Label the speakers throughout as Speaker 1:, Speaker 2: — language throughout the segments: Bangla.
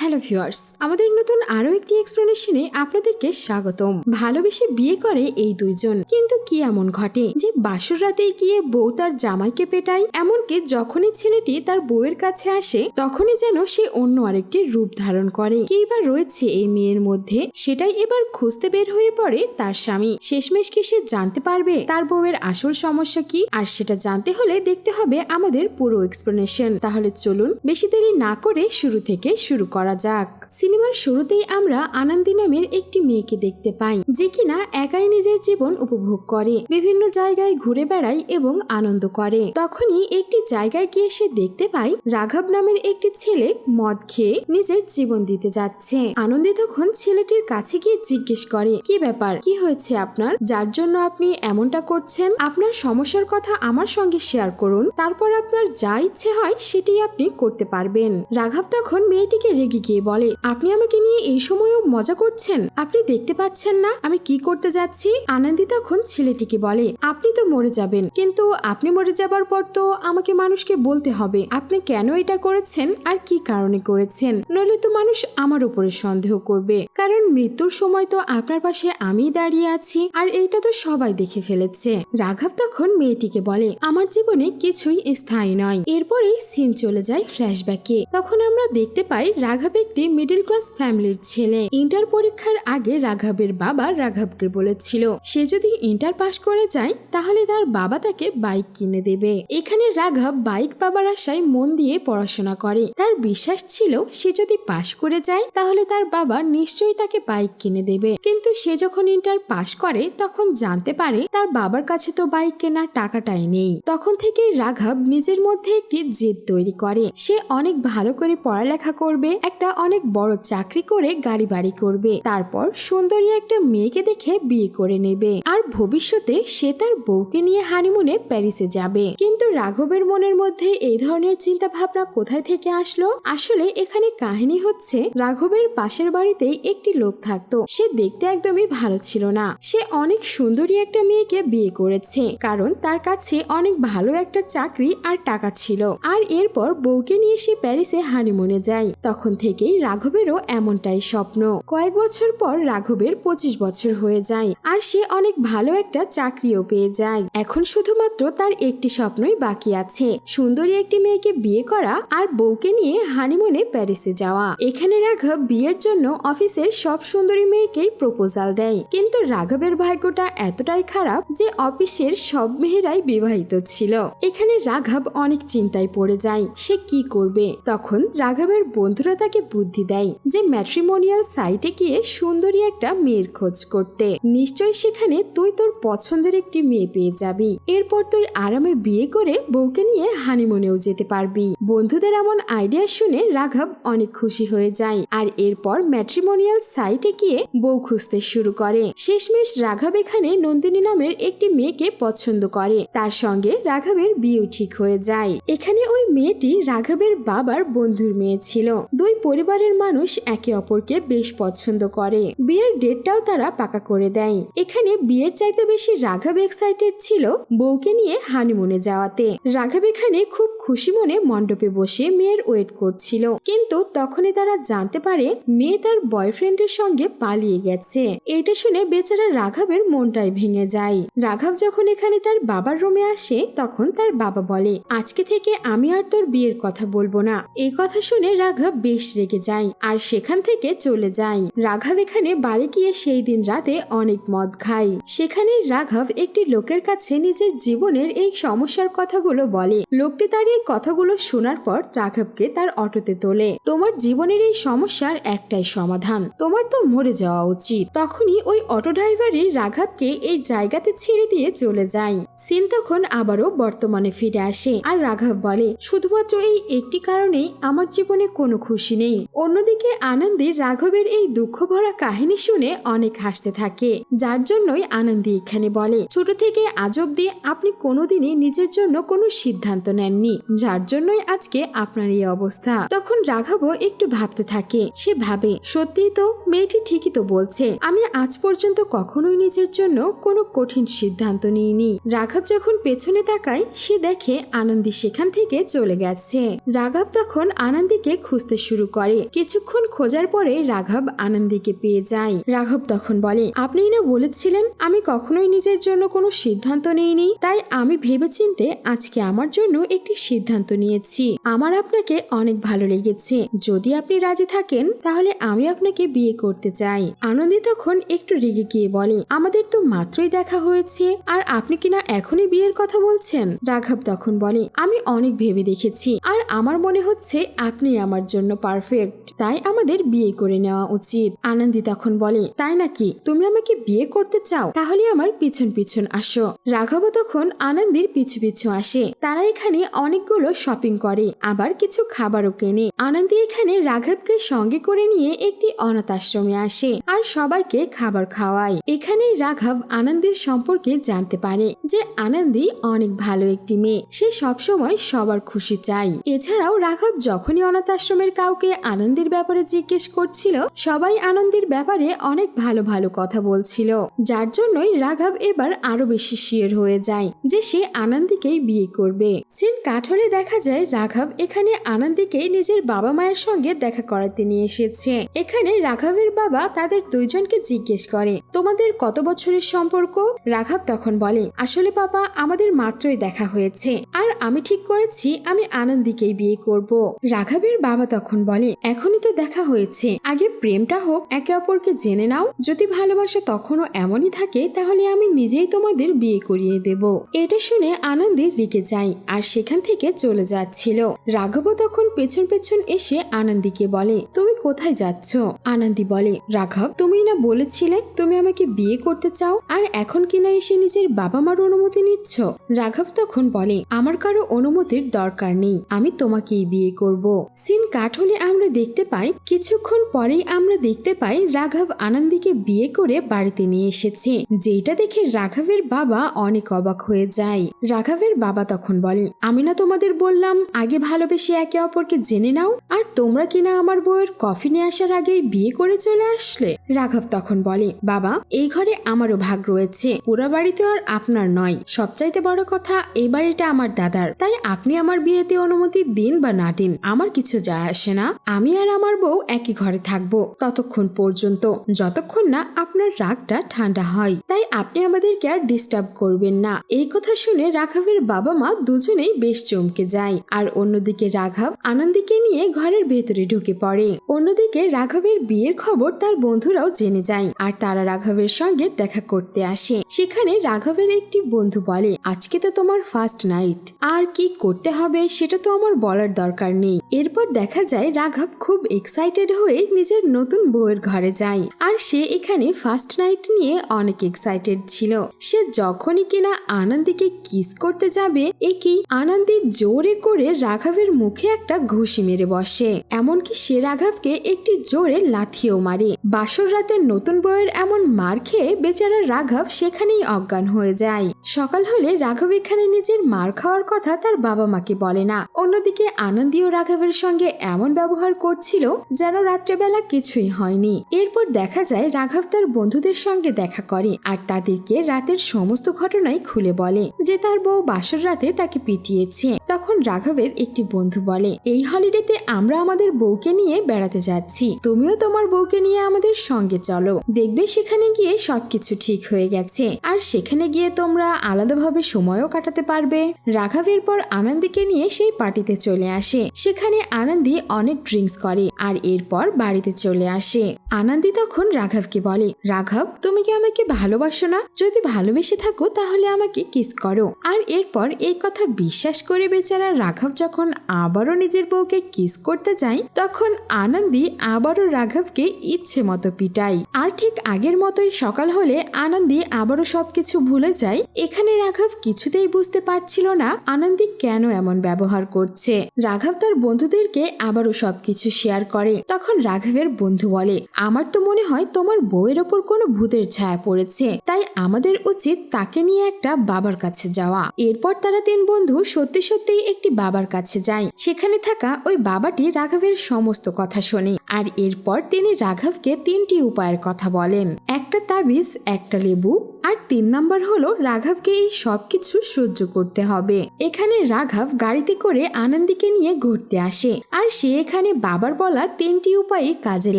Speaker 1: হ্যালো ভিউয়ার্স, আমাদের নতুন আরো একটি এক্সপ্লেনেশনে আপনাদেরকে স্বাগতম। ভালোবেসে বিয়ে করে এই দুইজন, কিন্তু কি এমন ঘটে যে বাসর রাতে গিয়ে বউ তার জামাইকে পেটায়? এমনকি যখনই ছেলেটি তার বউয়ের কাছে আসে তখনই যেন সে অন্য আরেকটি রূপ ধারণ করে। কি বা রয়েছে এই মেয়ের মধ্যে, সেটাই এবার খুঁজতে বের হয়ে পড়ে তার স্বামী। শেষমেশ কি সে জানতে পারবে তার বউয়ের আসল সমস্যা কি? আর সেটা জানতে হলে দেখতে হবে আমাদের পুরো এক্সপ্লেনেশন। তাহলে চলুন বেশি দেরি না করে শুরু থেকে শুরু করা যাক। সিনেমার শুরুতেই আমরা আনন্দী নামের একটি মেয়েকে দেখতে পাই, যে কিনা একাই নিজের জীবন উপভোগ করে, বিভিন্ন জায়গায় ঘুরে বেড়ায় এবং আনন্দ করে। তখনই একটি জায়গায় গিয়ে সে দেখতে পায় রাঘব নামের একটি ছেলে মদ খেয়ে নিজের জীবন দিতে যাচ্ছে। আনন্দী তখন ছেলেটির কাছে গিয়ে জিজ্ঞেস করে, কি ব্যাপার, কি হয়েছে আপনার, যার জন্য আপনি এমনটা করছেন? আপনার সমস্যার কথা আমার সঙ্গে শেয়ার করুন, তারপর আপনার যা ইচ্ছে হয় সেটি আপনি করতে পারবেন। রাঘব তখন মেয়েটিকে রেগে গিয়ে বলে, আপনি আমাকে নিয়ে এই সময়েও মজা করছেন? আপনি দেখতে পাচ্ছেন না আমি কি করতে যাচ্ছি? আনন্দী তখন ছেলেটিকে বলে, আপনি তো মরে যাবেন, কিন্তু আপনি মরে যাবার পর তো আমাকে মানুষকে বলতে হবে আপনি কেন এটা করেছেন আর কি কারণে করেছেন, নইলে তো মানুষ আমার উপরে সন্দেহ করবে, কারণ মৃত্যুর সময় তো আপনার পাশে আমিই দাঁড়িয়ে আছি আর এইটা তো সবাই দেখে ফেলেছে। রাঘব তখন মেয়েটিকে বলে, আমার জীবনে কিছুই স্থায়ী নয়। এরপরেই সিন চলে যায় ফ্ল্যাশব্যাকে। তখন আমরা দেখতে পাই রাঘব একটি মিডল ক্লাস ফ্যামিলির ছেলে। ইন্টার পরীক্ষার আগে রাঘবের বাবা রাঘবকে বলেছিল সে যদি ইন্টার পাস করে যায় তাহলে তার বাবা তাকে বাইক কিনে দেবে। এখানে রাঘব বাইক পাবার আশায় মন দিয়ে পড়াশোনা করে। তার বিশ্বাস ছিল সে যদি পাশ করে যায় তাহলে তার বাবা নিশ্চয়ই তাকে বাইক কিনে দেবে। কিন্তু সে যখন ইন্টার পাস করে তখন জানতে পারে তার বাবার কাছে তো বাইক কেনার টাকাটাই নেই। তখন থেকেই রাঘব নিজের মধ্যে একটি জেদ তৈরি করে। সে অনেক ভালো করে পড়ালেখা করবে, একটা অনেক বড় চাকরি করে গাড়ি বাড়ি করবে, তারপর সুন্দরী একটা মেয়েকে দেখে বিয়ে করে নেবে আর ভবিষ্যতে সে তার বউকে নিয়ে হানিমুনে প্যারিসে যাবে। কিন্তু রাঘবের মনের মধ্যে এই ধরনের চিন্তা ভাবনা কোথায় থেকে আসলো? আসলে এখানে কাহিনী হচ্ছে রাঘবের পাশের বাড়িতেই একটি লোক থাকতো। সে দেখতে একদমই ভালো ছিল না। সে অনেক সুন্দরী একটা মেয়েকে বিয়ে করেছে, কারণ তার কাছে অনেক ভালো একটা চাকরি আর টাকা ছিল। আর এরপর বউকে নিয়ে সে প্যারিসে হানিমুনে যায়। তখন থেকেই রাঘবেরও এমনটাই স্বপ্ন। কয়েক বছর পর রাঘবের 25 বছর হয়ে যায় আর সে অনেক ভালো একটা চাকরিও পেয়ে যায়। এখন শুধুমাত্র তার একটি স্বপ্নই বাকি আছে, সুন্দরী একটি মেয়েকে বিয়ে করা আর বউকে নিয়ে হানিমুনে প্যারিসে যাওয়া। এখানে রাঘব বিয়ের জন্য অফিসের সব সুন্দরী মেয়েকেই প্রপোজাল দেয়, কিন্তু রাঘবের ভাগ্যটা এতটাই খারাপ যে অফিসের সব মেয়েরাই বিবাহিত ছিল। এখানে রাঘব অনেক চিন্তায় পড়ে যায় সে কি করবে। তখন রাঘবের বন্ধুরা তাকে বুদ্ধি দেয় যে ম্যাট্রিমোনিয়াল সাইটে গিয়ে সুন্দরী একটা মেয়ের খোঁজ করতে, নিশ্চয়ই সেখানে তুই তোর পছন্দের একটি মেয়ে পেয়ে যাবি, এরপর তুই আরামে বিয়ে করে বউকে নিয়ে হানিমুনেও যেতে পারবি। বন্ধুদের এমন আইডিয়া শুনে রাঘব অনেক খুশি হয়ে যায় আর এরপর ম্যাট্রিমোনিয়াল সাইটে গিয়ে বউ খুঁজতে শুরু করে। শেষমেশ রাঘব এখানে নন্দিনী নামের একটি মেয়েকে পছন্দ করে, তার সঙ্গে রাঘবের বিয়েও ঠিক হয়ে যায়। এখানে ওই মেয়েটি রাঘবের বাবার বন্ধুর মেয়ে ছিল। দুই পরিবারের মানুষ একে অপরকে বেশ পছন্দ করে। বিয়ের ডেটটাও তারা পাকা করে দেয়। এখানে বিয়ের চাইতে বেশি রাঘব এক্সাইটেড ছিল বউকে নিয়ে হানিমুনে যাওয়াতে। রাঘব এখানে খুব খুশি মনে মণ্ডপে বসে মেয়ের ওয়েট করছিল, কিন্তু তখনই তারা জানতে পারে মেয়ে তার বয়ফ্রেন্ডের সঙ্গে পালিয়ে গেছে। এটা শুনে বেচারা রাঘবের মনটাই ভেঙে যায়। রাঘব যখন এখানে তার বাবার রুমে আসে তখন তার বাবা বলে, আজকে থেকে আমি আর তোর বিয়ের কথা বলবো না। এই কথা শুনে রাঘব বেশ রেগে যায় আর সেখান থেকে চলে যায়। রাঘব এখানে বাড়ি গিয়ে সেই দিন রাতে অনেক মদ খায়। সেখানে রাঘব একটি লোকের কাছে নিজের জীবনের এই সমস্যার কথাগুলো বলে। লোকটি তার এই কথাগুলো শোনার পর রাঘবকে তার অটোতে তোলে। তোমার জীবনের এই সমস্যার একটাই সমাধান, তোমার তো মরে যাওয়া উচিত। তখনই ওই অটো ড্রাইভারই রাঘবকে এই জায়গাতে ছেড়ে দিয়ে চলে যায়। সিন তখন আবারও বর্তমানে ফিরে আসে আর রাঘব বলে, শুধুমাত্র এই একটি কারণেই আমার জীবনে কোনো খুশি নেই। অন্যদিকে আনন্দী রাঘবের এই দুঃখ ভরা কাহিনী শুনে অনেক হাসতে থাকে, যার জন্যই আনন্দী এখানে বলে, ছোট থেকে আজ অব্দি আপনি কোনোদিনই নিজের জন্য কোনো সিদ্ধান্ত নেননি, যার জন্যই আজকে আপনার এই অবস্থা। তখন রাঘবও একটু ভাবতে থাকে। সে ভাবে, সত্যিই তো মেয়েটি ঠিকই তো বলছে, আমি আজ পর্যন্ত কখনোই নিজের জন্য কোনো কঠিন সিদ্ধান্ত নিইনি। রাঘব যখন পেছনে তাকায় সে দেখে আনন্দী সেখান থেকে চলে গেছে। রাঘব তখন আনন্দীকে খুঁজতে শুরু করে। কিছুক্ষণ খোঁজার পরে রাঘব আনন্দীকে পেয়ে যায়। রাঘব তখন বলে, আপনিই না বলেছিলেন আমি কখনোই নিজের জন্য কোনো সিদ্ধান্ত নেইনি, তাই আমি ভেবেচিন্তে আজকে আমার জন্য একটি সিদ্ধান্ত নিয়েছি। আমার আপনাকে অনেক ভালো লেগেছে, যদি আপনি রাজি থাকেন তাহলে আমি আপনাকে বিয়ে করতে চাই। আনন্দী তখন একটু রেগে গিয়ে বলে, আমাদের তো মাত্রই দেখা হয়েছে আর আপনি কিনা এখনই বিয়ের কথা বলছেন। রাঘব তখন বলে, আমি অনেক ভেবে দেখেছি আর আমার মনে হচ্ছে আপনি আমার জন্য পারফেক্ট, তাই আমাদের বিয়ে করে নেওয়া উচিত। আনন্দী তখন বলে, তাই নাকি, তুমি আমাকে বিয়ে করতে চাও? তাহলে আমার পিছন পিছন আসো। রাঘব তখন আনন্দীর পিছু পিছু আসে। তারা এখানে অনেকগুলো শপিং করে, আবার কিছু খাবারও কেনে। আনন্দী এখানে রাঘবকে সঙ্গে করে নিয়ে একটি অনাথ আশ্রমে আসে আর সবাইকে খাবার খাওয়ায়। এখানেই রাঘব আনন্দীর সম্পর্কে জানতে পারে যে আনন্দী অনেক ভালো একটি মেয়ে, সে সবসময় সবার খুশি চায়। এছাড়াও রাঘব যখনই অনাথ আশ্রমের কাউকে আনন্দীর ব্যাপারে জিজ্ঞেস করছিল, সবাই আনন্দীর ব্যাপারে অনেক ভালো ভালো কথা বলছিল, যার জন্যই রাঘব এবার আরো বেশি শিওর হয়ে যায় যে সে আনন্দীকেই বিয়ে করবে। সিন কাট হলে দেখা যায় রাঘব এখানে আনন্দীকে নিজের বাবা মায়ের সঙ্গে দেখা করাতে নিয়ে এসেছে। এখানে রাঘবের বাবা তাদের দুইজনকে জিজ্ঞেস করে, তোমাদের কত বছরের সম্পর্ক? রাঘব তখন বলে, আসলে বাবা আমাদের মাত্রই দেখা হয়েছে আর আমি ঠিক করেছি আমি আনন্দীকেই বিয়ে করব। রাঘবের বাবা তখন বলে, এখনই তো দেখা হয়েছে, আগে প্রেমটা হোক, একে অপরকে জেনে নাও, যদি ভালোবাসা তখনও এমনই থাকে তাহলে আমি নিজেই তোমাদের বিয়ে করিয়ে দেব। এটা শুনে আনন্দী রেগে যায় আর সেখান থেকে চলে যাচ্ছিল। রাঘব তখন পেছন পেছন এসে আনন্দীকে বলে, তুমি কোথায় যাচ্ছ? আনন্দী বলে, রাঘব তুমি না বলেছিলে তুমি আমাকে বিয়ে করতে চাও, আর এখন কিনা এসে নিজের বাবা মার অনুমতি নিচ্ছ? রাঘব তখন বলে, আমার কারো অনুমতির দরকার নেই, আমি তোমাকেই বিয়ে করব। সিন কাট হলে আমরা দেখতে পাই কিছুক্ষণ পরেই আমরা দেখতে পাই রাঘব আনন্দীকে বিয়ে করে বাড়িতে নিয়ে এসেছে, যেটা দেখে রাঘবের বাবা অনেক অবাক হয়ে যায়। রাঘবের বাবা তখন বলে, আমি না তোমাদের বললাম আগে ভালোবেসে একে অপরকে জেনে নাও, আর তোমরা কিনা আমার বউয়ের কফি নিয়ে আসার আগেই বিয়ে করে চলে আসলে। রাঘব তখন বলে, বাবা এই ঘরে আমারও ভাগ রয়েছে, পুরো বাড়িতে আর আপনার নয়, সবচাইতে বড় কথা এই বাড়িটা আমার দাদার, তাই আপনি আমার বিয়েতে অনুমতি দিন বা না দিন আমার কিছু যায় আসে না। আমি আর আমার বউ একই ঘরে থাকবো ততক্ষণ পর্যন্ত যতক্ষণ না আপনার রাগটা ঠান্ডা হয়, তাই আপনি আমাদেরকে আর ডিস্টার্ব করবেন না। এই কথা শুনে রাঘবের বাবা মা দুজনেই বেশ চমকে যায়। আর অন্যদিকে রাঘব আনন্দীকে নিয়ে ঘরের ভেতরে ঢুকে পড়ে। অন্যদিকে রাঘবের বিয়ের খবর তার বন্ধুরাও জেনে যায় আর তারা রাঘবের সঙ্গে দেখা করতে আসে। সেখানে রাঘবের একটি বন্ধু বলে, আজকে তো তোমার ফার্স্ট নাইট, আর কি করতে হবে সেটা তো আমার বলার দরকার নেই। এরপর দেখা যায় রাঘব খুব এক্সাইটেড হয়ে নিজের নতুন বউয়ের ঘরে যায় আর সে এখানে ফার্স্ট নাইট নিয়ে অনেক এক্সাইটেড ছিল। সে যখনই কিনা আনন্দীকে কিস করতে যাবে, একই আনন্দী জোরে করে রাঘবের মুখে একটা ঘুষি মেরে বসে, এমনকি সে রাঘবকে একটি জোরে লাথিও মারে। বাসর রাতের নতুন বউয়ের এমন মার খেয়ে বেচারা রাঘব সেখানেই অজ্ঞান হয়ে যায়। সকাল হলে রাঘব এখানে নিজের মার খাওয়ার কথা তার বাবা মাকে বলে না। অন্যদিকে আনন্দী ও রাঘবের সঙ্গে এমন ব্যবহার করছিল যেন রাত্রেবেলা কিছুই হয়নি। এরপর দেখা যায় রাঘব তার বন্ধুদের সঙ্গে দেখা করে আর তাদেরকে রাতের সমস্ত ঘটনাই খুলে বলে যে তার বউ বাসর রাতে তাকে পিটিয়েছে। তখন রাঘবের একটি বন্ধু বলে, এই হলিডেতে আমরা আমাদের বউকে নিয়ে বেড়াতে যাচ্ছি, তুমিও তোমার বউকে নিয়ে আমাদের সঙ্গে চলো, দেখবে সেখানে গিয়ে সবকিছু ঠিক হয়ে গেছে আর সেখানে গিয়ে তোমরা আলাদাভাবে সময়ও কাটাতে পারবে। রাঘবের পর আনন্দীকে নিয়ে সেই পার্টিতে চলে আসে। সেখানে আনন্দী অনেক ড্রিঙ্কস করে আর এরপর বাড়িতে চলে আসে। আনন্দী তখন রাঘবকে বলে, রাঘব তুমি কি আমাকে ভালোবাসো না? যদি ভালোবেসে থাকো তাহলে আমাকে কিস করো। আর এরপর এই কথা বিশ্বাস করে বেচারা রাঘব যখন আবারও নিজের বউকে কিস করতে যায়, তখন আনন্দী আবারও রাঘবকে ইচ্ছে মতো পিটায়। আর ঠিক আগের মতোই সকাল হলে আনন্দী আবারও সবকিছু ভুলে যায়। এখানে রাঘব কিছুতেই বুঝতে পারছিল না আনন্দী কেন এমন ব্যবহার করছে। রাঘব তার বন্ধুদেরকে আবারও সবকিছু শেয়ার করে। তখন রাঘবের বন্ধু বলে, আমার তো মনে হয় তোমার বউয়ের ওপর কোনো ভূতের ছায়া পড়েছে, তাই আমাদের উচিত তাকে নিয়ে একটা বাবার কাছে যাওয়া। এরপর তারা 3 বন্ধু সত্যি সত্যিই একটি বাবার কাছে যায়। সেখানে থাকা ওই বাবাটি রাঘবের সমস্ত কথা শোনে, আর এরপর তিনি রাঘবকে 3টি উপায়ের কথা বলেন। একটা তাবিজ, একটা লেবু, আর 3 নাম্বার হলো রাঘবকে এই সবকিছু সহ্য করতে হবে। এখানে রাঘব গাড়িতে করে আনন্দীকে নিয়ে ঘুরতে আসে, আর সে এখানে বাবার বলা 3টি উপায় কাজে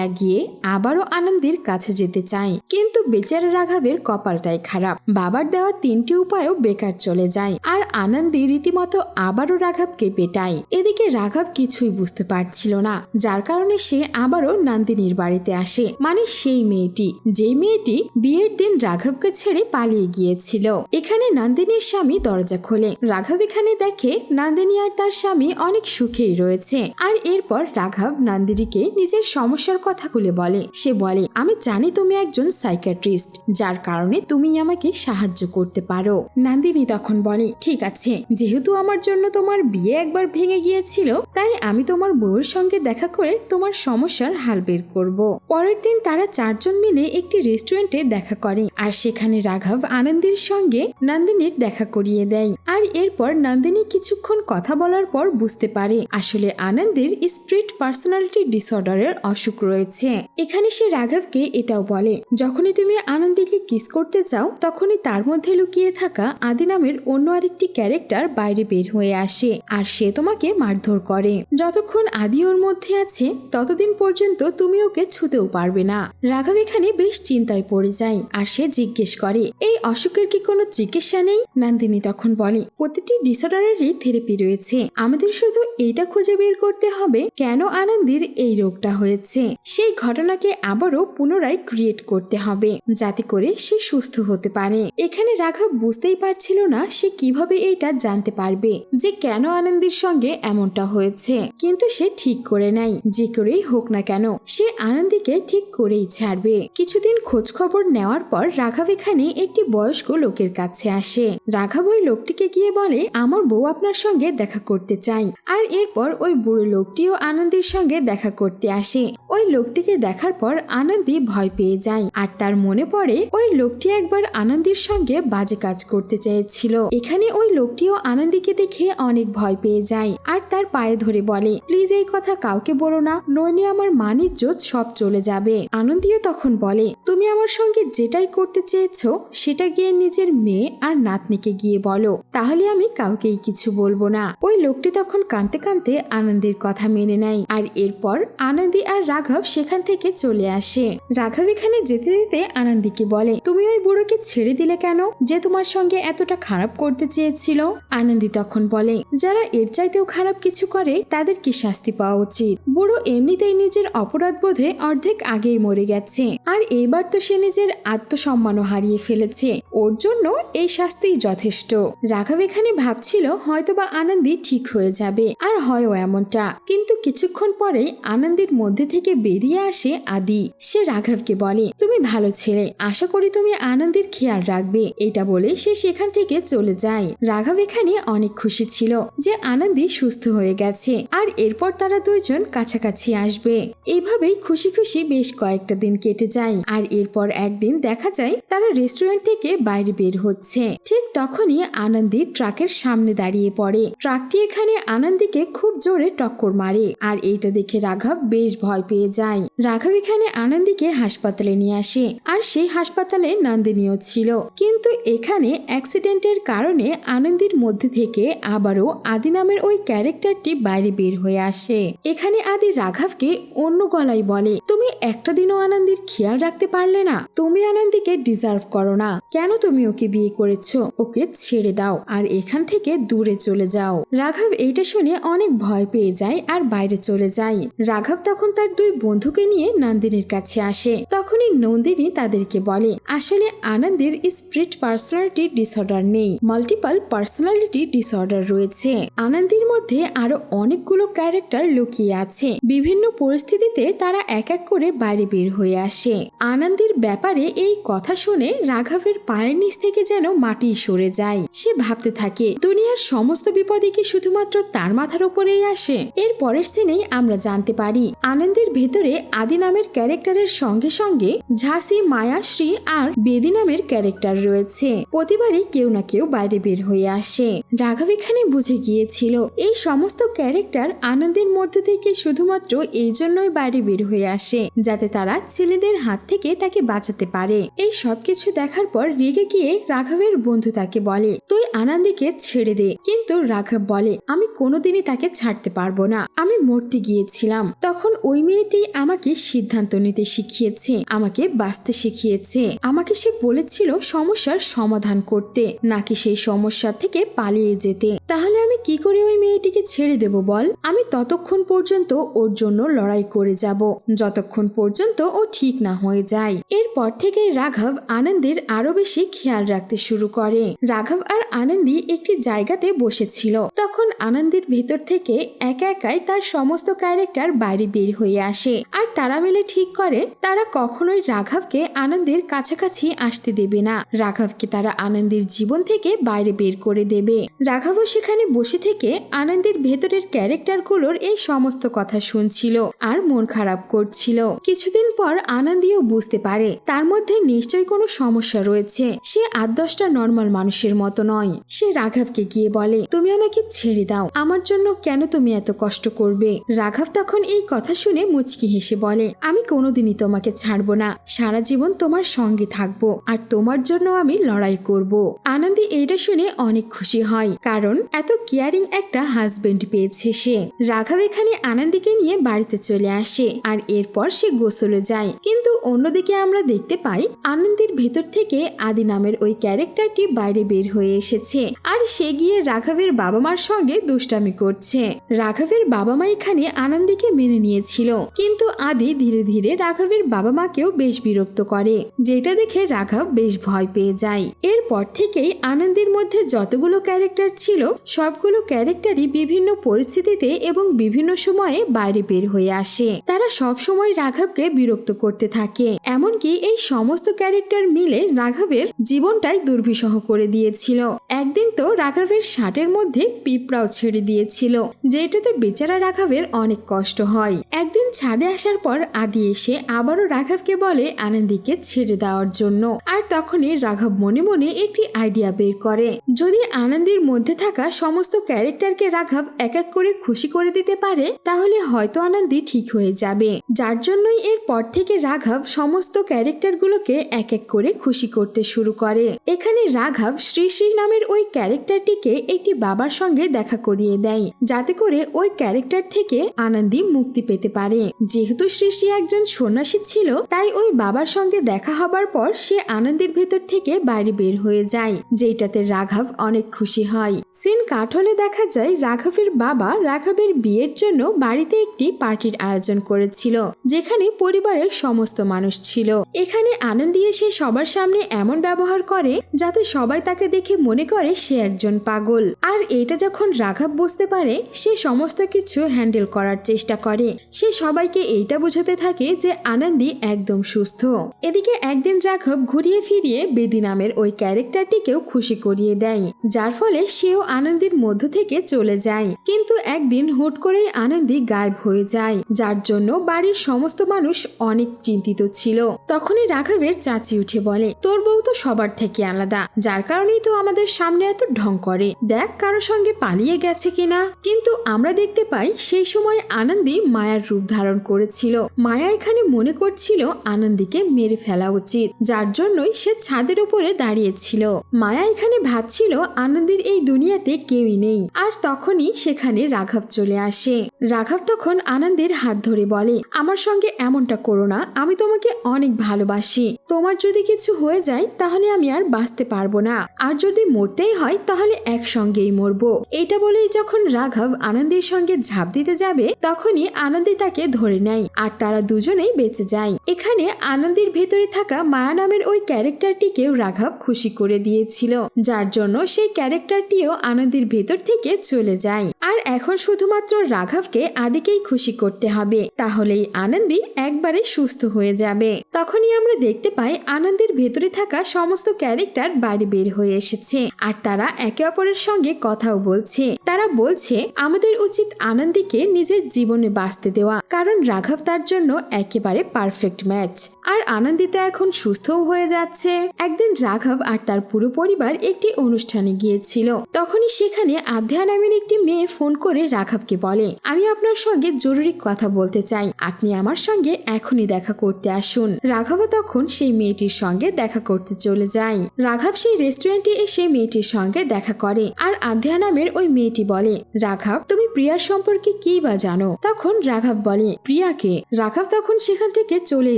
Speaker 1: লাগিয়ে আবারও আনন্দীর কাছে যেতে চায়। কিন্তু বেচারা রাঘবের কপালটাই খারাপ, বাবার দেওয়া 3টি উপায়ও বেকার চলে যায়, আর আনন্দী রীতিমতো আবারও রাঘবকে পেটায়। এদিকে রাঘব কিছুই বুঝতে পারছিল না, যার কারণে সে আবারও নন্দিনীর বাড়িতে আসে, মানে সেই মেয়েটি, যে মেয়েটি বিয়ের দিন রাঘবকে ছেড়ে পালিয়ে গিয়েছিল। এখানে নন্দিনীর স্বামী দরজা খোলে। রাঘব এখানে দেখে নন্দিনী আর তার স্বামী অনেক সুখেই রয়েছে। আর এরপর রাঘব নন্দিনীকে নিজের সমস্যার কথা খুলে বলে। সে বলে, আমি জানি তুমি একজন সাইকিয়াট্রিস্ট, যার কারণে তুমি আমাকে সাহায্য করতে পারো। নন্দিনী তখন বলে, ঠিক আছে, যেহেতু আমার জন্য তোমার বিয়ে একবার ভেঙে গিয়েছিল, তাই আমি তোমার বউয়ের সঙ্গে দেখা করে তোমার সমস্যার হাল বের করব। পরের দিন তারা 4 জন মিলে একটি রেস্টুরেন্টে দেখা করে, আর সেখানে রাঘব আনন্দীর সঙ্গে নন্দিনীর দেখা করিয়ে দেয়। আর এরপর নন্দিনী কিছুক্ষণ কথা বলার পর বুঝতে পারে আসলে আনন্দীর স্প্লিট পার্সোনালিটি ডিসঅর্ডারের অসুখ রয়েছে। এখানে সে রাঘবকে এটাও বলে, যখনই তুমি আনন্দীকে কিস করতে চাও, তখনই তার মধ্যে লুকিয়ে থাকা আদি নামের অন্য আরেকটি ক্যারেক্টার বাইরে বের হয়ে আসে, আর সে তোমাকে মারধর করে। যতক্ষণ আদি ওর মধ্যে আছে ততদিন পর্যন্ত তুমি ওকে ছুতেও পারবে না। রাঘব এখানে বেশ চিন্তায় পড়ে যায়, আর সে জিজ্ঞেস করে, এই অসুখের কি কোনো চিকিৎসা নেই? নন্দিনী তখন বলে, প্রতিটি ডিসঅর্ডারেরই থেরাপি রয়েছে, আমাদের শুধু এইটা খুঁজে বের করতে হবে কেন আনন্দীর এই রোগটা হয়েছে। সেই ঘটনাকে আবারও পুনরায় ক্রিয়েট করতে হবে, যাতে করে সে সুস্থ হতে পারে। এখানে রাঘব বুঝতেই পারছিল না সে কিভাবে এইটা জানতে পারবে যে কেন আনন্দীর সঙ্গে এমনটা হয়েছে, কিন্তু সে ঠিক করে নেয় যে করেই হোক না কেন সে আনন্দীকে ঠিক করেই ছাড়বে। কিছুদিন খোঁজ খবর নেওয়ার পর রাঘব এখানে একটি বয়স্ক লোকের কাছে আসে। রাঘব ওই লোকটিকে গিয়ে বলে, আমার বউ আপনার সঙ্গে দেখা করতে চাই। আর এরপর ওই বুড়ো লোকটিও আনন্দীর সঙ্গে দেখা করতে আসে। ওই লোকটিকে দেখার পর আনন্দী ভয় পেয়ে যায়, আর তার মনে পড়ে ওই লোকটি একবার আনন্দীর সঙ্গে বাজে কাজ করতে চেয়েছিল। এখানে ওই লোকটিও আনন্দীকে দেখে অনেক ভয় পেয়ে যায়, আর তার পায়ে ধরে বলে, প্লিজ এই কথা কাউকে বলো না, নইলে আমার মান ইজ্জত সব চলে যাবে। আনন্দীও তখন বলে, তুমি আমার সঙ্গে যেটাই করতে চেয়েছো সেটা গিয়ে নিজের মেয়ে আর নাতনিকে গিয়ে বলো, তাহলে আমি কাউকেই কিছু বলবো না। ওই লোকটি তখন কাঁদতে কাঁদতে আনন্দীর কথা মেনে নেয়, আর এরপর আনন্দী আর রাঘব সেখান থেকে চলে আসে। রাঘব এখানে যেতে যেতে আনন্দীকে বলে, তুমি ওই বুড়োকে ছেড়ে দিলে কেন, যে তোমার সঙ্গে এতটা খারাপ করতে চেয়েছিল? আনন্দী তখন বলে, যারা এর চাইতেও খারাপ কিছু করে তাদের কি শাস্তি পাওয়া উচিত। বুড়ো এমনিতেই নিজের অপরাধ বোধে অর্ধেক আগেই মরে গেছে, আর এইবার তো সে নিজের আত্মসম্মানও হারিয়ে ফেলেছে, ওর জন্য এই শাস্তি যথেষ্ট। রাঘব এখানে ভাবছিল হয়তোবা আনন্দী ঠিক হয়ে যাবে, আর হয়ও এমনটা। কিন্তু কিছুক্ষণ পরেই আনন্দীর মধ্যে থেকে বেরিয়ে আসে আদি। সে রাঘবকে বলে, তুমি ভালো ছেলে, আশা করি তুমি আনন্দীর খেয়াল রাখবে। এটা বলে সে সেখান থেকে চলে যায়। রাঘব এখানে অনেক খুশি ছিল যে আনন্দী সুস্থ হয়ে গেছে, আর এরপর তারা 2 জন কাছাকাছি আসবে। এইভাবেই খুশি খুশি বেশ কয়েকটা দিন কেটে যায়। আর এরপর একদিন দেখা যায় তারা রেস্টুরেন্ট থেকে বাইরে বের হচ্ছে। ঠিক তখনই আনন্দী ট্রাকের সামনে দাঁড়িয়ে পড়ে। ট্রাকটি এখানে আনন্দীকে খুব জোরে টক্কর মারে, আর এইটা দেখে রাঘব বেশ ভয় পেয়ে যায়। রাঘব এখানে আনন্দীকে হাসপাতালে নিয়ে আসে, আর সেই হাসপাতালে নন্দিনীও ছিল। কিন্তু এখানে অ্যাক্সিডেন্টের কারণে আনন্দীর মধ্যে থেকে আবারও আদি নামের ওই ক্যারেক্টারটি বাইরে বের হয়ে আসে। এখানে আদি রাঘবকে অন্য গলায় বলে, তুমি একটা দিনও আনন্দীর খেয়াল রাখতে পারলে না, তুমি আনন্দীকে ডিজার্ভ করো না, কেন তুমি ওকে বিয়ে করেছো? ওকে ছেড়ে দাও আর এখান থেকে দূরে চলে যাও। রাঘব এইটা শুনে অনেক ভয় পেয়ে যায় আর বাইরে চলে যায়। রাঘব তখন তার 2 বন্ধুকে নিয়ে নন্দিনীর কাছে আসে। তখনই নন্দিনী তাদেরকে বলে, আসলে আনন্দীর স্প্লিট পার্সোনালিটি ডিসঅর্ডার নেই, মাল্টিপল পার্সোনালিটি ডিসঅর্ডার রয়েছে। আনন্দীর মধ্যে আরো অনেকগুলো ক্যারেক্টার লুকিয়ে আছে। বিভিন্ন পরিস্থিতিতে তারা এক এক করে বাইরে বের হয়ে আসে। আনন্দীর ব্যাপারে এই কথা শুনে রাঘবের পায়ের নিচ থেকে যেন মাটি সরে যায়। সে ভাবতে থাকে, দুনিয়ার সমস্ত বিপদই কি শুধুমাত্র তার মাথার উপরেই আসে? এর পরের সিনেই আমরা জানতে পারি আনন্দের ভেতরে আদি নামের ক্যারেক্টারের সঙ্গে সঙ্গে ঝাঁসি, মায়া, শ্রী আর বেদি নামের ক্যারেক্টার রয়েছে। প্রতিবারই কেউ না কেউ বাইরে বের হয়ে আসে। রাঘব এখানে বুঝে গিয়েছিল এই সমস্ত ক্যারেক্টার আনন্দের মধ্য থেকে শুধুমাত্র এই জন্যই বাইরে বের হয়ে আসে যাতে তারা ছেলেদের হাত থেকে তাকে বাঁচাতে পারে। এই সবকিছু দেখার পর রেগে গিয়ে রাঘবের বন্ধু তাকে বলে, তুই আনন্দীকে ছেড়ে দে। কিন্তু রাঘব বলে, আমি কোনোদিনই তাকে ছাড়তে পারবো না। আমি মরতে গিয়েছিলাম, তখন ওই মেয়েটি আমাকে সিদ্ধান্ত নিতে শিখিয়েছে, আমাকে বাঁচতে শিখিয়েছে। আমাকে সে বলেছিল সমস্যার সমাধান করতে, নাকি সেই সমস্যা থেকে পালিয়ে যেতে। তাহলে আমি কি করে ওই মেয়েটিকে ছেড়ে দেব বল? আমি ততক্ষণ পর্যন্ত ওর জন্য লড়াই করে যাব যতক্ষণ পর্যন্ত ও ঠিক না হয়ে যায়। এরপর থেকে রাঘব আনন্দের আরো বেশি খেয়াল রাখতে শুরু করে। রাঘব আর আনন্দী একটি জায়গাতে বসেছিল। তখন আনন্দের ভেতর থেকে একা একাই তার সমস্ত ক্যারেক্টার বাইরে বের হয়ে আসে আর তারা মিলে ঠিক করে তারা কখনোই রাঘবকে আনন্দের কাছাকাছি আসতে দেবে না। রাঘবকে তারা আনন্দের জীবন থেকে বাইরে বের করে দেবে। রাঘবও সেখানে বসে থেকে আনন্দের ভেতরের ক্যারেক্টারগুলোর এই সমস্ত কথা শুনছিল আর মন খারাপ করছিল। কিছুদিন পর আনন্দীও বুঝতে পারে তার মধ্যে নিশ্চয়ই কোনো সমস্যা রয়েছে। সে 8-10টা নর্মাল মানুষের মতো নয়। সে রাঘবকে গিয়ে বলে, তুমি আমাকে ছেড়ে দাও, আমার জন্য কেন তুমি এত কষ্ট করবে? রাঘব তখন এই কথা শুনে মুচকি হেসে বলে, আমি কোনোদিনই তোমাকে ছাড়বো না, সারা জীবন তোমার সঙ্গে থাকবো আর তোমার জন্য আমি লড়াই করব। আনন্দী এইটা শুনে অনেক খুশি হয়, কারণ এত কেয়ারিং একটা হাজবেন্ড পেয়েছে সে। রাঘব এখানে আনন্দীকে নিয়ে বাড়িতে চলে আসে আর এরপর সে গোসলে যায়। কিন্তু অন্যদিকে আমরা দেখতে পাই আনন্দের ভেতর থেকে আদি নামের ওই ক্যারেক্টারটি বাইরে বের হয়ে এসেছে আর সে গিয়ে রাঘবের বাবা মার সঙ্গে দুষ্টামি করছে। রাঘবের বাবা মা এখানে আনন্দীকে মেনে নিয়েছিল, কিন্তু আদি ধীরে ধীরে রাঘবের বাবা মাকেও বেশ বিরক্ত করে, যেটা দেখে রাঘব বেশ ভয় পেয়ে যায়। এরপর থেকেই আনন্দের মধ্যে যতগুলো ক্যারেক্টার ছিল সবগুলো ক্যারেক্টারই বিভিন্ন পরিস্থিতিতে এবং বিভিন্ন সময়ে বাইরে বের হয়ে আসে। তারা সব সময় রাঘবকে বিরক্ত করতে থাকে, এমনকি এই সমস্ত ক্যারেক্টার মিলে রাঘবের জীবনটাই দুর্বিষহ করে দিয়েছিল। একদিন তো রাঘবের শার্টের মধ্যে পিঁপড়াও ছেড়ে দিয়েছিল, যেটাতে বেচারা রাঘবের অনেক কষ্ট হয়। একদিন ছাদে আসার পর আদি এসে আবারও রাঘবকে বলে আনন্দীকে ছেড়ে দেওয়ার জন্য। আর তখনই রাঘব মনে মনে একটি আইডিয়া বের করে, যদি আনন্দীর মধ্যে থাকা সমস্ত ক্যারেক্টারকে রাঘব এক এক করে খুশি করে দিতে পারে তাহলে হয়তো আনন্দী ঠিক হয়ে যাবে। যার জন্যই এরপর থেকে রাঘব সমস্ত ক্যারেক্টারগুলোকে এক এক করে খুশি করতে শুরু করে। এখানে রাঘব শ্রী শ্রী নামের ওই ক্যারেক্টারটিকে একটি বাবার সঙ্গে দেখা করিয়ে দেয়, যাতে করে ওই ক্যারেক্টার থেকে আনন্দী মুক্তি পেতে পারে। যেহেতু শ্রী শ্রী একজন সন্ন্যাসী ছিল, তাই ওই বাবার সঙ্গে দেখা হবার পর সে আনন্দের ভেতর থেকে বাইরে বের হয়ে যায়, যেটাতে রাঘব অনেক খুশি হয়। সিন কাট হলে দেখা যায় রাঘবের বাবা রাঘবের বিয়ের জন্য বাড়িতে একটি পার্টির আয়োজন করেছিল, যেখানে পরিবারের সমস্ত মানুষ ছিল। এখানে আনন্দী এসে সবার সামনে এমন ব্যবহার করে যাতে সবাই তাকে দেখে মনে করে সে একজন পাগল। আর এটা যখন রাঘব বুঝতে পারে, সে সমস্ত কিছু হ্যান্ডেল করার চেষ্টা করে। সে সবাইকে এইটা বোঝাতে থাকে যে আনন্দী একদম সুস্থ। এদিকে একদিন রাঘব ঘুরিয়ে ফিরিয়ে বেদি নামের ওই ক্যারেক্টারটিকেও খুশি করিয়ে দেয়, যার ফলে সেও আনন্দীর মধ্য থেকে চলে যায়। কিন্তু একদিন হুট করেই আনন্দী গায়েব হয়ে যায়, যার জন্য বাড়ির সমস্ত মানুষ অনেক চিন্তিত ছিল। তখনই রাঘবের চাচি উঠে বলে, তোর বউ তো সবার থেকে আলাদা, যার কারণেই তো আমাদের সামনে এত ঢং করে, দেখ কারো সঙ্গে পালিয়ে গেছে কিনা। কিন্তু আমরা দেখতে পাই সেই সময় আনন্দী মায়ার রূপ ধারণ করেছিল। মায়া এখানে মনে করছিল আনন্দীকে মেরে ফেলা উচিত, যার জন্যই সে ছাদের উপরে দাঁড়িয়েছিল। মায়া এখানে ভাবছিল আনন্দীর এই দুনিয়াতে কেউই নেই। আর তখনই সেখানে রাঘব চলে আসে। রাঘব তখন আনন্দীর হাত ধরে বলে, আমার সঙ্গে এমনটা করো না, আমি তোমাকে অনেক ভালোবাসি। তোমার যদি কিছু হয়ে যায় তাহলে আমি আর বাঁচতে পারবো না, আর যদি মরতেই হয় তাহলে একসঙ্গেই মরবো। এটা বলেই যখন রাঘব আনন্দীর সঙ্গে ঝাঁপ দিতে যাবে, তখনই আনন্দী তাকে ধরে নেয় আর তারা দুজনেই বেঁচে যায়। এখানে আনন্দীর ভেতরে থাকা মায়া নামের ওই ক্যারেক্টারটিকেও রাঘব খুশি করে দিয়েছিল, যার জন্য সেই ক্যারেক্টারটিও আনন্দীর ভেতর থেকে চলে যায়। আর এখন শুধুমাত্র রাঘবকে আদিকেই খুশি করতে হবে, তাহলেই আনন্দী একবারে সুস্থ হয়ে যাবে। তখনই আমরা দেখতে পাই আনন্দের ভেতরে থাকা সমস্ত ক্যারেক্টার বাইরে বের হয়ে এসেছে আর তারা একে অপরের সঙ্গে কথাও বলছে। তারা বলছে আমাদের উচিত আনন্দীকে নিজের জীবনে বাঁচতে দেওয়া, কারণ রাঘব তার জন্য জন্য একেবারে পারফেক্ট ম্যাচ। আর আনন্দিতা এখন সুস্থও হয়ে যাচ্ছে। একদিন রাঘব আর তার পুরো পরিবার একটি অনুষ্ঠানে গিয়েছিল। তখনই সেখানে আধ্যা নামের একটি মেয়ে ফোন করে রাঘবকে বলে, আমি আপনার সঙ্গে জরুরি কথা বলতে চাই, আপনি আমার সঙ্গে এখনই দেখা করতে আসুন। রাঘব তখন সেই মেয়েটির সঙ্গে দেখা করতে চলে যায়। রাঘব সেই রেস্টুরেন্টে এসে মেয়েটির সঙ্গে দেখা করে। আর আধ্যা নামের ওই মেয়েটি বলে, রাঘব তুমি প্রিয়ার সম্পর্কে কি বা জানো? তখন রাঘব বলে, প্রিয়াকে? রাঘব তখন সেখান থেকে চলে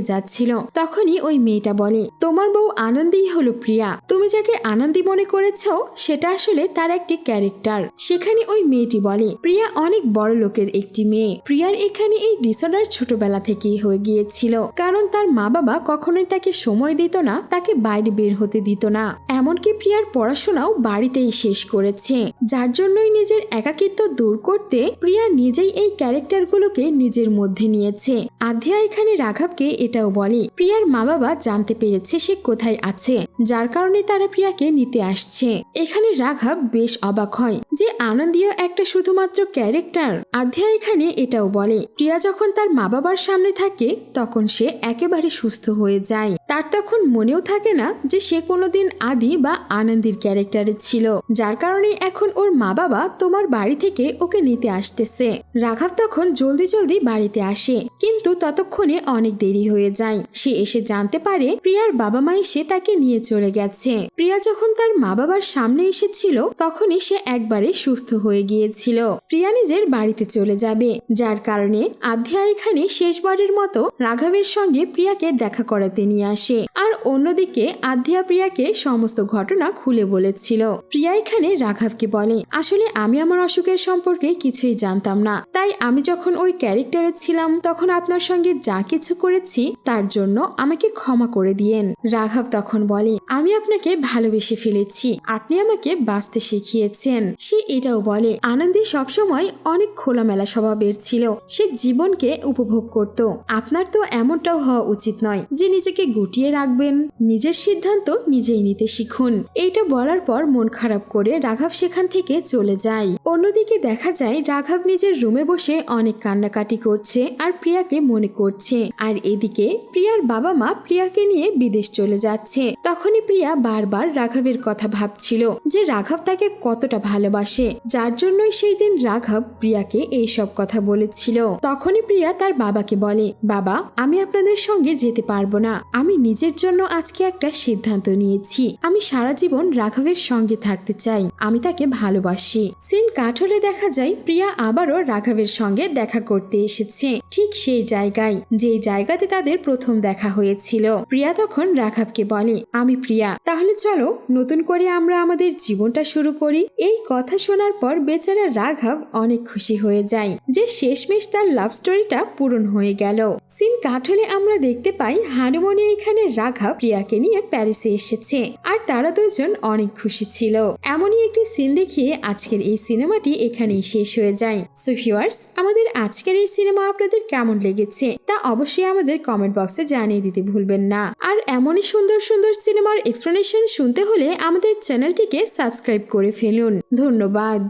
Speaker 1: যাচ্ছিল। তখনই ওই মেয়েটা বলে, তোমার বউ আনন্দী হলো প্রিয়া। তুমি যাকে আনন্দী মনে করেছ সেটা আসলে তার একটি ক্যারেক্টার। সেখানে ওই মেয়েটি বলে, প্রিয়া অনেক বড় লোকের একটি মেয়ে। প্রিয়ার এখানে এই ডিসঅর্ডার ছোটবেলা থেকেই হয়ে গিয়েছিল, কারণ তার মা বাবা কখনোই তাকে সময় দিত না, তাকে বাইরে বের হতে দিত না। এমনকি প্রিয়ার পড়াশোনাও বাড়িতেই শেষ করেছে, যার জন্যই নিজের একাকিত্ব দূর করতে প্রিয়া নিজেই এই ক্যারেক্টারগুলোকে নিজের মধ্যে নিয়েছে। আধ্যা এখানে রাঘবকে এটাও বলে, প্রিয়ার মা বাবা জানতে পেরেছে সে কোথায় আছে, যার কারণে তারা প্রিয়াকে নিতে আসছে। এখানে রাঘব বেশ অবাক হয় যে আনন্দীয় একটা শুধুমাত্র ক্যারেক্টার। আধ্যা এখানে এটাও বলে, প্রিয়া যখন তার মা বাবার সামনে থাকে তখন সে একেবারে সুস্থ হয়ে যায়। তার তখন মনেও থাকে না যে সে কোনোদিন আদি বা আনন্দীর ক্যারেক্টারে ছিল, যার কারণে এখন ওর মা বাবা তোমার বাড়ি থেকে ওকে নিতে আসতেছে। রাঘব তখন জলদি জলদি বাড়িতে আসে, কিন্তু ততক্ষণে অনেক দেরি হয়ে যায়। সে এসে জানতে পারে প্রিয়ার বাবা মা এসে তাকে নিয়ে চলে গেছে। প্রিয়া যখন তার মা বাবার সামনে এসেছিল তখনই সে একবারে সুস্থ হয়ে গিয়েছিল। প্রিয়া নিজের বাড়িতে চলে যাবে, যার কারণে আধ্যা এখানে শেষবারের মতো রাঘবের সঙ্গে প্রিয়াকে দেখা করাতে নিয়ে আসে। আর অন্যদিকে আধ্যা প্রিয়াকে সমস্ত ঘটনা খুলে বলেছিল। প্রিয়া এখানে রাঘবকে বলে, আসলে আমি আমার অসুখের সম্পর্কে কিছুই জানতাম না, তাই আমি যখন ওই ক্যারেক্টারে ছিলাম তখন আপনার সঙ্গে যা কিছু করেছি তার জন্য আমাকে ক্ষমা করে দিয়েন। রাঘব তখন বলে, আমি আপনাকে ভালোবেসে ফেলেছি, আপনি আমাকে বাঁচতে শিখিয়েছেন। সে এটাও বলে, আনন্দী সবসময় অনেক খোলামেলা স্বভাবের ছিল, সে জীবনকে উপভোগ করত। আপনার তো এমনটাও হওয়া উচিত নয় যে নিজেকে গুটিয়ে রাখবেন, নিজের সিদ্ধান্ত নিজেই নিতে শিখুন। এইটা বলার পর মন খারাপ করে রাঘব সেখান থেকে চলে যায়। অন্যদিকে দেখা যায় রাঘব নিজের রুমে বসে অনেক কান্নাকাটি করছে আর প্রিয়াকে মনে করছে। আর এদিকে প্রিয়ার বাবা মা প্রিয়াকে নিয়ে বিদেশ চলে যাচ্ছে। তখনই প্রিয়া বারবার রাঘবের কথা ভাবছিল যে রাঘব তাকে কতটা ভালোবাসে, যার জন্যই সেই দিন রাঘব প্রিয়াকে এইসব কথা বলেছিল। তখনই প্রিয়া তার বাবাকে বলে, বাবা আমি আপনাদের সঙ্গে যেতে পারবো না, আমি নিজের জন্য আজকে একটা সিদ্ধান্ত নিয়েছি, আমি সারা জীবন রাঘবের সঙ্গে থাকতে চাই, আমি তাকে ভালোবাসি। সিন কাট হলে দেখা যায় প্রিয়া আবারও রাঘবের সঙ্গে দেখা করতে এসেছে, ঠিক সেই জায়গায় যে জায়গাতে তাদের প্রথম দেখা হয়েছিল। প্রিয়া তখন রাঘবকে বলে, আমি প্রিয়া, তাহলে চলো নতুন করে আমরা আমাদের জীবনটা শুরু করি। এই কথা শোনার পর বেচারা রাঘব অনেক খুশি হয়ে যায় যে শেষমেশ তার লাভ স্টোরিটা পূরণ হয়ে গেল। সিন কাট হলে আমরা দেখতে পাই হানিমুনে এখানে রাঘব প্রিয়াকে নিয়ে প্যারিসে এসেছে আর তারা দুজন অনেক খুশি ছিল। এমনই একটি সিন দেখিয়ে আজকের এই সিনেমাটি এখানেই শেষ হয়ে যায়। সো ভিউয়ার্স, আমাদের আজকের এই সিনেমা আপনাদের কেমন লেগেছে তা অবশ্যই আমাদের কমেন্ট বক্সে জানিয়ে দিতে ভুলবেন না। আর এমনই সুন্দর সুন্দর সিনেমার এক্সপ্লেনেশন শুনতে হলে আমাদের চ্যানেলটিকে সাবস্ক্রাইব করে ফেলুন। ধন্যবাদ।